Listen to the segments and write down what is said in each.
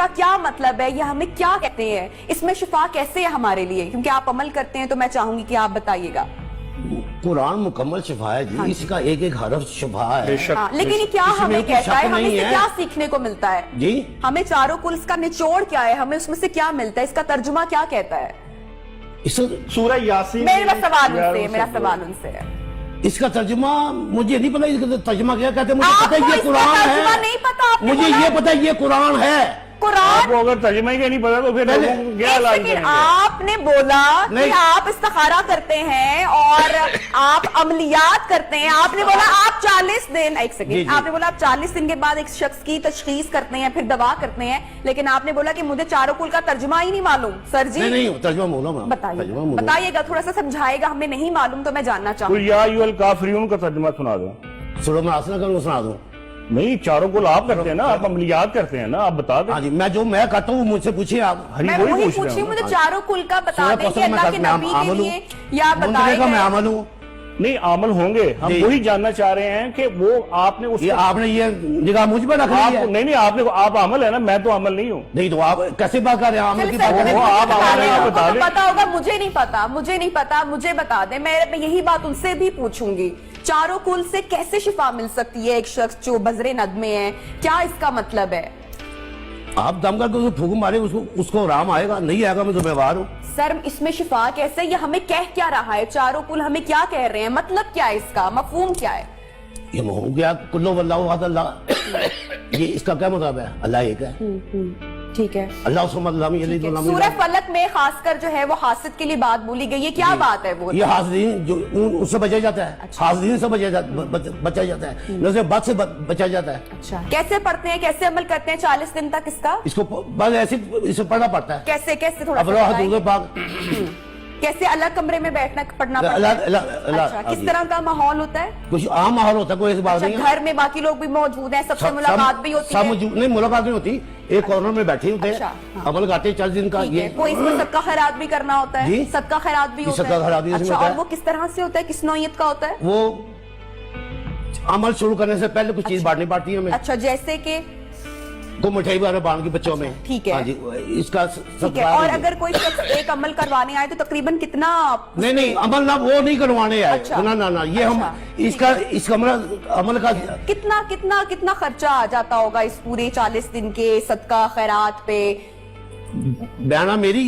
کا کیا مطلب ہے, یہ ہمیں کیا کہتے ہیں, اس میں شفا کیسے ہے ہمارے لیے, کیونکہ آپ عمل کرتے ہیں تو میں چاہوں گی کہ آپ بتائیے گا. قرآن مکمل شفا ہے جی, اس کا ایک ایک حرف شفا ہے. لیکن یہ کیا ہمیں کہتا ہے, ہمیں اس سے کیا سیکھنے کو ملتا ہے جی, ہمیں چاروں کل اس کا نچوڑ کیا ہے, ہمیں اس میں سے کیا ملتا ہے, اس کا ترجمہ کیا کہتا ہے؟ سورہ یاسین. میرا سوال ان سے ہے. اس کا ترجمہ مجھے نہیں پتا, اس کا ترجمہ کیا کہتے ہیں, مجھے پتا ہے یہ قرآن ترجمہ نہیں پتا, ہے, مجھے یہ پتا ہے یہ قرآن ہے. قرآن کو اگر ترجمہ ہی نہیں پتا تو پھر کیا علاج کریں گے؟ آپ نے بولا کہ آپ استخارہ کرتے ہیں اور آپ عملیات کرتے ہیں, آپ نے بولا آپ 40 دن, ایک سیکنڈ, آپ نے بولا آپ 40 دن کے بعد ایک شخص کی تشخیص کرتے ہیں, پھر دوا کرتے ہیں, لیکن آپ نے بولا کہ مجھے چاروں کل کا ترجمہ ہی نہیں معلوم. سر جی نہیں ترجمہ معلوم ہے, بتائیے گا, تھوڑا سا سمجھائے گا, ہمیں نہیں معلوم تو میں جاننا چاہوں یا ایھا الکافرون کا ترجمہ سنا دو. سورہ مناسنہ کا سنا دوں. نہیں, چاروں کو آپ کرتے ہیں نا, آپ عملیات کرتے ہیں نا, آپ بتا دیں. ہاں جی, میں جو میں کرتا ہوں مجھ سے پوچھیں آپ. میں وہی پوچھ رہی ہوں, مجھے چاروں کل کا بتا دیں کہ اللہ کے نبی کے لیے, یا بتائیں میں عمل ہوں. نہیں, عمل ہوں گے, ہم وہی جاننا چاہ رہے ہیں کہ وہ آپ نے آپ نے یہ نگاہ مجھ پہ رکھ لی ہے. نہیں, آپ عمل ہے نا, میں تو عمل نہیں ہوں. نہیں تو آپ کیسے بات کر رہے ہیں, عمل کی بات پتا ہوگا, مجھے نہیں پتا, مجھے بتا دیں. میں یہی بات ان سے بھی پوچھوں گی, چاروں کل سے کیسے شفا مل سکتی ہے ایک شخص جو بذر ندمے ہے, کیا اس کا مطلب ہے؟ آپ دم کر کے پھونک مارے, اس کو آرام آئے گا, نہیں آئے گا, میں ذمہ دار ہوں. سر اس میں شفا کیسے, یہ ہمیں کہہ کیا رہا ہے, چاروں کل ہمیں کیا کہہ رہے ہیں, مطلب کیا ہے اس کا, مفہوم کیا ہے؟ یہ ہو گیا کلو واللہ احد اللہ, یہ اس کا کیا مطلب ہے, اللہ ایک ہے. ٹھیک ہے, اللہ صمد لم یلد ولم سورہ فلق میں خاص کر جو ہے وہ حاسد کے لیے بات بولی گئی ہے, کیا بات ہے وہ؟ یہ حاسدین جو اس سے بچا جاتا ہے, حاسدین سے بچا جاتا ہے, نظر بد سے بچا جاتا ہے. اچھا, کیسے پڑھتے ہیں, کیسے عمل کرتے ہیں 40 دن تک اس کا؟ اس کو بس ایسے اسے پڑھنا پڑتا ہے. کیسے تھوڑا حضور پاک, کیسے الگ کمرے میں بیٹھنا پڑھنا پڑتا ہے, کس طرح کا ماحول ہوتا ہے؟ کچھ عام ماحول ہوتا ہے, کوئی ایسی بات نہیں ہے. گھر میں باقی لوگ بھی موجود ہیں, سب سے ملاقات بھی ہوتی ہے؟ نہیں, ملاقات نہیں ہوتی, ایک کارنر میں بیٹھے ہوتے ہیں, عمل کرتے ہیں 40 دن کا. یہ کوئی اس میں صدقہ خیرات بھی کرنا ہوتا ہے, صدقہ خیرات بھی ہوتا ہے. اچھا, اور وہ کس طرح سے ہوتا ہے, کس نوعیت کا ہوتا ہے وہ؟ عمل شروع کرنے سے پہلے کچھ چیز بانٹنی پڑتی ہے ہمیں. اچھا, جیسے کہ کو مٹھائی وغیرہ بانٹ کے بچوں میں. ٹھیک ہے, اس کا ٹھیک ہے. اور اگر کوئی شخص ایک عمل کروانے آئے تو تقریباً کتنا؟ نہیں, عمل نہ وہ نہیں کروانے آئے, نہ, یہ ہم اس عمل کا کتنا خرچہ آ جاتا ہوگا اس پورے 40 دن کے صدقہ خیرات پہ؟ بیانہ میری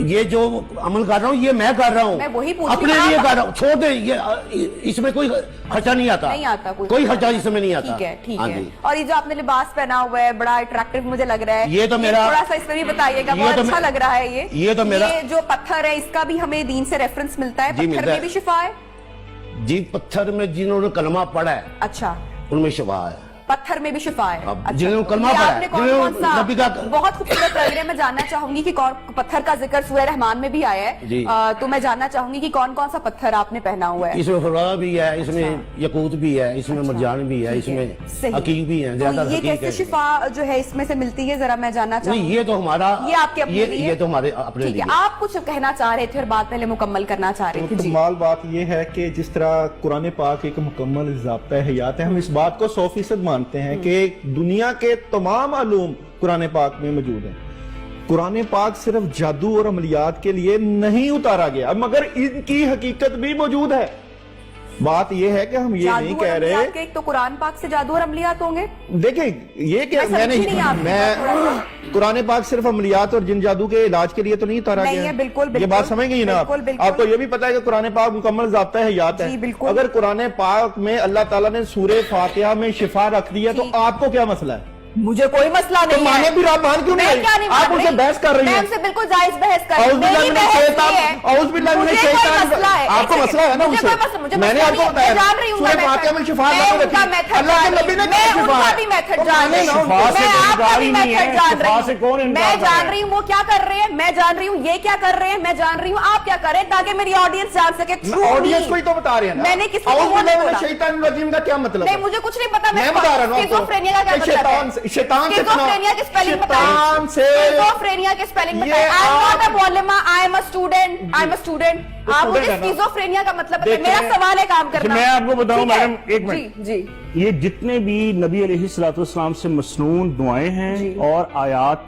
یہ جو عمل کر رہا ہوں یہ میں کر رہا ہوں, میں وہی پوچھ اپنے لیے کر رہا ہوں, چھوڑ دیں, یہ اس میں کوئی خرچہ نہیں آتا, کوئی خرچہ اس میں نہیں آتا. ٹھیک ہے. اور یہ جو آپ نے لباس پہنا ہوا ہے بڑا اٹریکٹیو مجھے لگ رہا ہے, یہ تو میرا, تھوڑا سا اس میں بھی بتائیے گا, بہت اچھا لگ رہا ہے. یہ تو میرا, یہ جو پتھر ہے اس کا بھی ہمیں دین سے ریفرنس ملتا ہے, پتھر میں بھی شفا ہے؟ جی, پتھر میں جنہوں نے کلمہ پڑھا ہے اچھا ان میں شفا ہے, پتھر میں بھی شفا ہے. جنہوں نے کلمہ پڑھا ہے, بہت خوبصورت لگ رہا ہے. میں جاننا چاہوں گی کہ پتھر کا ذکر سورہ رحمان میں بھی آیا ہے, تو میں جاننا چاہوں گی کہ کون کون سا پتھر آپ نے پہنا ہوا ہے؟ اس میں خرا بھی ہے, اس میں یقوت بھی ہے, اس میں مرجان بھی ہے, اس میں حقیق بھی ہے. یہ کیسے شفا جو ہے اس میں سے ملتی ہے, ذرا میں جاننا چاہوں گی. یہ تو ہمارا, یہ آپ کے اپنے لیے, یہ تو ہمارے اپنے لیے. آپ کچھ کہنا چاہ رہے تھے اور بات پہلے مکمل کرنا چاہ رہے تھے. کمال بات یہ ہے کہ جس طرح قرآن پاک ایک مکمل ضابطہ حیات ہے, ہم اس بات کو 100% مانتے ہیں کہ دنیا کے تمام علوم قرآن پاک میں موجود ہیں. قرآن پاک صرف جادو اور عملیات کے لیے نہیں اتارا گیا, مگر ان کی حقیقت بھی موجود ہے. بات یہ ہے کہ ہم یہ نہیں کہہ رہے تو قرآن پاک سے جادو اور عملیات ہوں گے. دیکھیں, یہ کہ میں قرآن پاک صرف عملیات اور جن جادو کے علاج کے لیے تو نہیں اتارا گیا. بالکل, یہ بات سمجھ گئی نا آپ کو یہ بھی پتا ہے کہ قرآن پاک مکمل ضابطہ حیات ہے. اگر قرآن پاک میں اللہ تعالیٰ نے سورہ فاتحہ میں شفا رکھ دیا تو آپ کو کیا مسئلہ ہے؟ مجھے کوئی مسئلہ نہیں ہے. مانے بھی آپ مان کیوں نہیں آئی؟ آپ ان سے بحث کر رہی ہیں. میں ان سے بالکل جائز بحث کر رہی ہوں. آپ کو مسئلہ ہے نا ان سے. میں نے آپ کو بتایا سورہ فاتحہ میں شفا اللہ رکھی, اللہ کے نبی نے کیا شفا ہے. میں جان رہی ہوں وہ کیا کر رہے ہیں, میں جان رہی ہوں یہ کیا کر رہے ہیں, میں جان رہی ہوں آپ کیا کر رہے ہیں, تاکہ میری آڈینس جان سکے. آڈینس کو ہی تو بتا رہے ہیں. میں نے کسی کو نہیں بولا. شیطان الرجیم کا کیا مطلب ہے؟ نہیں, مجھے کچھ نہیں پتا. میں بتا رہا ہوں آپ کو. شیطان शैतान से स्किज़ोफ्रेनिया की स्पेलिंग बताएं। शैतान से स्किज़ोफ्रेनिया की स्पेलिंग ये बताएं। आई एम आप- नॉट अ पॉलिमा, I am a student, I am a student. आप मुझे है ना? स्किज़ोफ्रेनिया का मतलब बताएं। देखिए, मेरा सवाल है काम करना। मैं आपको बताऊं ठीक है? मैडम, एक मिनट। जी जी ये जितने भी नबी अलैहिस्सलाम से मसनून दुआएं हैं और आयात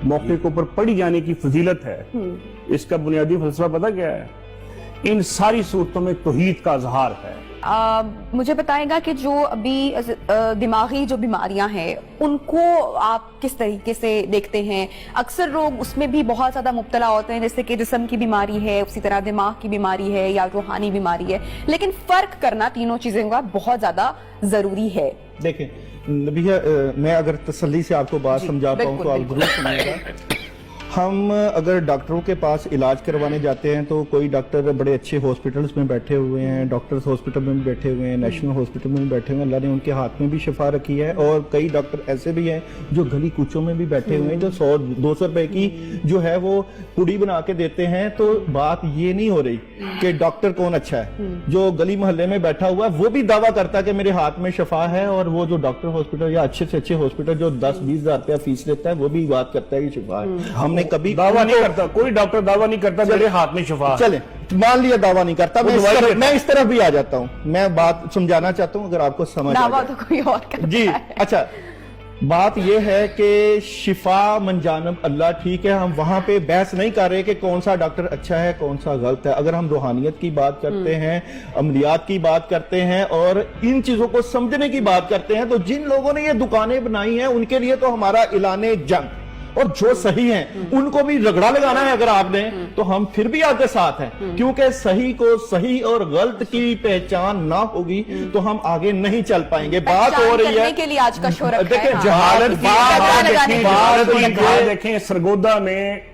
मौके के ऊपर पढ़ी जाने की फजीलत है, इसका बुनियादी फलसफा पता क्या है? इन सारी सूरतों में तौहीद का इजहार है। मुझे बताएगा कि जो अभी दिमागी जो बीमारियां हैं उनको आप किस तरीके से देखते हैं? अक्सर लोग उसमें भी बहुत ज्यादा मुब्तला होते हैं, जैसे कि जिस्म की बीमारी है, उसी तरह दिमाग की बीमारी है या रूहानी बीमारी है, लेकिन फर्क करना तीनों चीजों का बहुत ज्यादा जरूरी है। देखें भैया, मैं अगर तसल्ली से आपको बात समझा पाऊँ बिल्कुल, तो आप बिल्कुल। जरूर सुनिएगा। हम अगर डॉक्टरों के पास इलाज करवाने जाते हैं तो कोई डॉक्टर बड़े अच्छे हॉस्पिटल्स में बैठे हुए हैं, डॉक्टर्स हॉस्पिटल में भी बैठे हुए हैं, नेशनल हॉस्पिटल में भी बैठे हुए हैं, अल्लाह ने उनके हाथ में भी शिफा रखी है। और कई डॉक्टर ऐसे भी हैं जो गली कूचों में भी बैठे हुए हैं, जो 100-200 रुपए की जो है वो पुड़ी बना के देते हैं। तो बात ये नहीं हो रही कि डॉक्टर कौन अच्छा है। जो गली मोहल्ले में बैठा हुआ है वो भी दावा करता है कि मेरे हाथ में शिफा है, और वो जो डॉक्टर हॉस्पिटल या अच्छे से अच्छे हॉस्पिटल जो 10-20 हजार रुपया फीस लेता है वो भी बात करता है कि शिफा है। हमने कभी दावा नहीं करता, कोई डॉक्टर दावा नहीं करता मेरे हाथ में शिफा है। चले मान लिया दावा नहीं करता, वो दवाई देता। मैं इस तरफ भी आ जाता हूं। मैं बात समझाना चाहता हूं अगर आपको समझ आ दावा जाए। तो कोई और करता जी है। अच्छा, बात यह है कि शिफा मनजानब अल्लाह, ठीक है, हम वहां पे बहस नहीं कर रहे कि कौन सा डॉक्टर अच्छा है कौन सा गलत है। अगर हम रूहानियत की बात करते हैं, अमलियात की बात करते हैं और इन चीजों को समझने की बात करते हैं, तो जिन लोगों ने ये दुकानें बनाई हैं उनके लिए तो हमारा ऐलाने जंग, और जो सही हैं उनको भी रगड़ा लगाना है अगर आपने, तो हम फिर भी आपके साथ हैं। क्योंकि सही को सही और गलत की पहचान ना होगी तो हम आगे नहीं चल पाएंगे। बात हो रही है करने के लिए आज का शो रखा है। देखिए, हाँ। जहालत की बात बात लगाने देखें, की जहालत बात की ये- बात देखें। सरगोदा में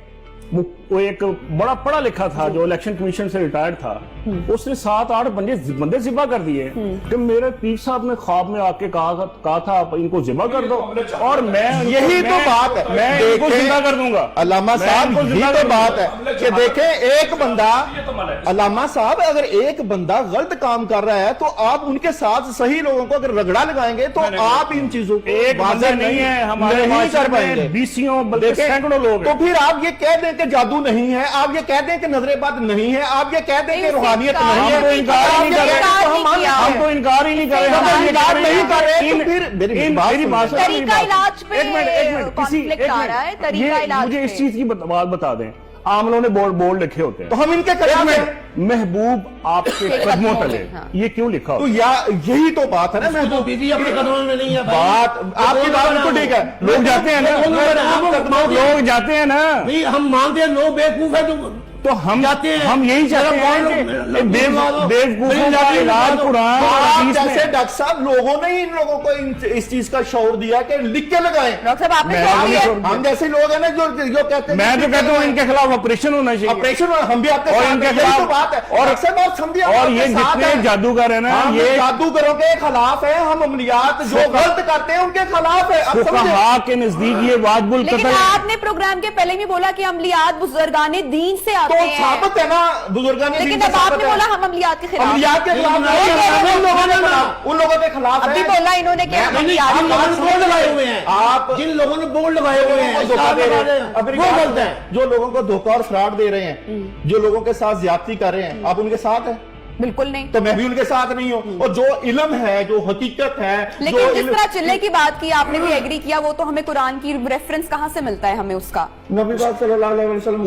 वो एक बड़ा पढ़ा लिखा था जो इलेक्शन कमीशन से रिटायर्ड था, उसने 7-8 बंदे जिबा कर दिए कि मेरे पीर साहब ने ख्वाब में आके कहा था आप इनको जिबा कर दो, और मैं यही तो बात है। मैं इनको देखें, जिंदा कर दूंगा। अल्लामा मैं साहब इनको यही जिंदा तो कर बात दूंगा। है कि देखें एक बंदा, अल्लामा साहब अगर एक बंदा गलत काम कर रहा है तो आप उनके साथ सही लोगों को अगर रगड़ा लगाएंगे तो आप इन चीजों को एक बंदा वाज़ेह नहीं है, हमारे नहीं माशरे कर में पाएंगे। बीसियों बल्कि देखें, सैकड़ों लोग तो हैं। फिर आप ये कह दें कि जादू नहीं है, आप ये कह दें कि नजरेबाद नहीं है, आप ये कह दें कि नहीं, रूहानियत इनकार नहीं है, हम तो इनकार आप नहीं ये कर रहे। कह दें तो हम मान किया। लेते हम हैं। तो इनकार ही नहीं कर रहे। हम तो इनकार नहीं कर रहे, तो इन- फिर मेरी बात मेरी बात सुनिए। सुनिए, मेरी तरीका बात इलाज पे सुनिए। एक मिनट, conflict आ रहा है, तरीका ये इलाज मुझे पे। इस चीज की बात बता दें। आमलों ने बोर्ड लिखे होते हैं, तो हम इनके एक खिलाफ हैं। मिनट, महबूब आपके के कदमों कदमों तले, में, हाँ। ये क्यों लिखा तो होता है? यही तो बात है ना। मैं तो दीदी अपने कदमों में नहीं है भाई। बात आपकी बात बिल्कुल ठीक है। लोग जाते हैं ना, लोग जाते हैं ना, भाई हम मानते हैं लोग बेवकूफ है तो हम जाते हैं। हम यही चाहते मेरा हैं कौन- कि बेवकूफों का इलाज कुरान और आप हदीस में जैसे डॉक्टर साहब लोगों ने ही इन लोगों को इस चीज का शौर दिया कि लिख के लगाएं। डॉक्टर साहब आपने मैं छोड़ नहीं दिया। छोड़- हम जैसे लोग हैं ना जो कहते हैं मैं तो कहता हूँ इनके खिलाफ ऑपरेशन होना चाहिए। ऑपरेशन, हम भी आपके और साथ इनके हैं, यही खिलाफ- तो बात है। और- अक्सर बात समझिए, हम और ये आपके साथ जितने हैं। जादूगर है ना, हम ये जादूगरों के खिलाफ है, हम अमलियात जो गलत करते हैं उनके खिलाफ है। अब समझे? फुकहा के नजदीक ये वाजिबुल लेकिन कत्ल है। आपने प्रोग्राम के पहले भी बोला कि अमलियात बुजुर्गाने दीन से आते तो हैं, साबित है ना, बुजुर्गान लेकिन अब आपने बोला हम अमलियात के खिलाफ अमलियात के खिलाफ नहीं है, उन लोगों के खिलाफ, उन लोगों के खिलाफ अभी है। बोला इन्होंने कि हम अमलियात जिन के लोगों ने खिलाफ बोर्ड लगाए हुए हैं, आप जिन लोगों ने बोर्ड लगाए हुए हैं, धोखा इस्लाम दे रहे लगा हैं, रहे अपनी हैं, वो बात बोलते हैं। जो लोगों को धोखा और फ्रॉड दे रहे हैं, जो लोगों के साथ ज्यादती कर रहे हैं, आप उनके साथ हैं। बिल्कुल नहीं। तो मैं भी उनके साथ नहीं हूं। और जो इल्म है, जो हकीकत है, लेकिन जो जिस इल्म- तरह चिल्ले की बात की आपने भी एग्री किया, वो तो हमें कुरान की रेफरेंस कहाँ से मिलता है हमें उसका? नबी पाक सल्लल्लाहु अलैहि वसल्लम